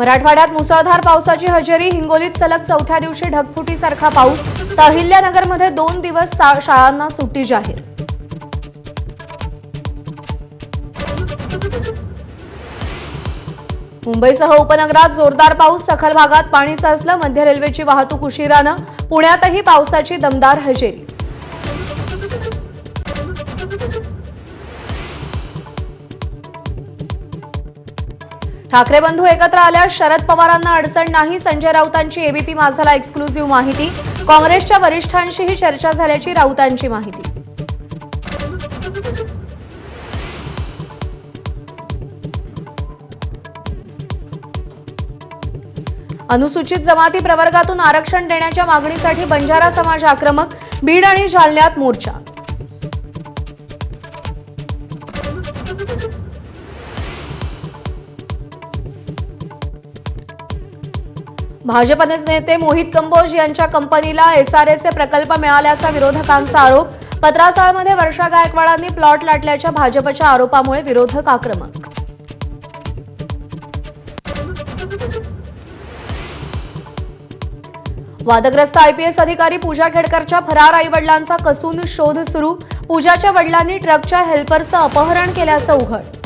मराठवाड्यात मुसळधार पावसाची हजेरी. हिंगोलीत सलग चौथ्या दिवशी ढगफुटीसारखा पाऊस. तर अहिल्यानगरमध्ये 2 दिवस शाळांना सुट्टी जाहीर. मुंबईसह उपनगरात जोरदार पाऊस. सखल भागात पाणी साचलं. मध्य रेल्वेची वाहतूक उशिरानं. पुण्यातही पावसाची दमदार हजेरी. ठाकरे बंधू एकत्र आल्यास शरद पवारांना अडचण नाही. संजय राऊतांची एबीपी माझाला एक्सक्लुझिव्ह माहिती. काँग्रेसच्या वरिष्ठांशीही चर्चा झाल्याची राऊतांची माहिती. अनुसूचित जमाती प्रवर्गातून आरक्षण देण्याच्या मागणीसाठी बंजारा समाज आक्रमक. बीड आणि जालन्यात मोर्चा. भाजप नेते मोहित कंबोज यांच्या कंपनीला एसआरएचे प्रकल्प मिळाल्याचा विरोधकांचा आरोप. पत्राचाळमध्ये वर्षा गायकवाडांनी प्लॉट लाटल्याच्या भाजपच्या आरोपामुळे विरोधक आक्रमक. वादग्रस्त आयपीएस अधिकारी पूजा खेडकरच्या फरार आईवडिलांचा कसून शोध सुरू. पूजाच्या वडिलांनी ट्रकच्या हेल्परचं अपहरण केल्याचं उघड.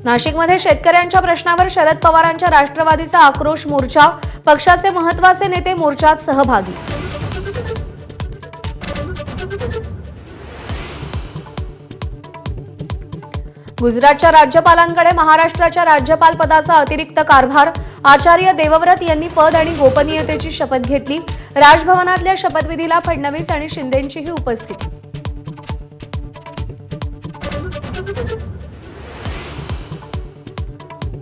नाशिकमध्ये शेतकऱ्यांच्या प्रश्नावर शरद पवारांच्या राष्ट्रवादीचा आक्रोश मोर्चा. पक्षाचे महत्त्वाचे नेते मोर्चात सहभागी. गुजरातच्या राज्यपालांकडे महाराष्ट्राच्या राज्यपाल पदाचा अतिरिक्त कारभार. आचार्य देवव्रत यांनी पद आणि गोपनीयतेची शपथ घेतली. राजभवनातल्या शपथविधीला फडणवीस आणि शिंदेंचीही उपस्थिती.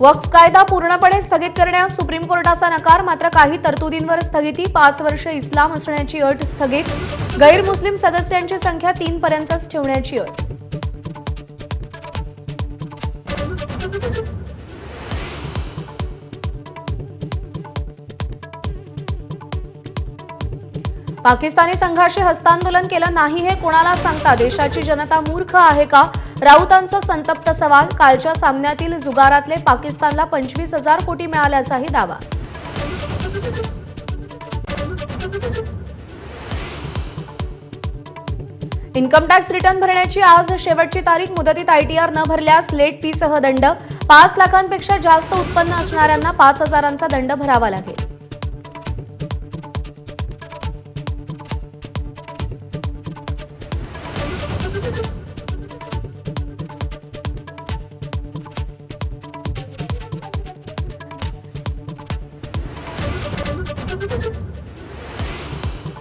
वक्फ कायदा पूर्णपणे स्थगित करण्यास सुप्रीम कोर्टाचा नकार. मात्र काही तरतुदींवर स्थगिती. 5 वर्ष इस्लाम असण्याची अट स्थगित. गैरमुस्लिम सदस्यांची संख्या 3 पर्यंतच ठेवण्याची अट. पाकिस्तानी संघाशी हस्तांदोलन केलं नाही हे कोणाला सांगता. देशाची जनता मूर्ख आहे का? राऊतांचा संतप्त सवाल. कालच्या सामन्यातील जुगारातले पाकिस्तानला 25,000 कोटी मिळाल्याचाही दावा. इन्कम टॅक्स रिटर्न भरण्याची आज शेवटची तारीख. मुदतीत आयटीआर न भरल्यास लेट फीसह दंड. 5 लाखांपेक्षा जास्त उत्पन्न असणाऱ्यांना 5,000चा दंड भरावा लागेल.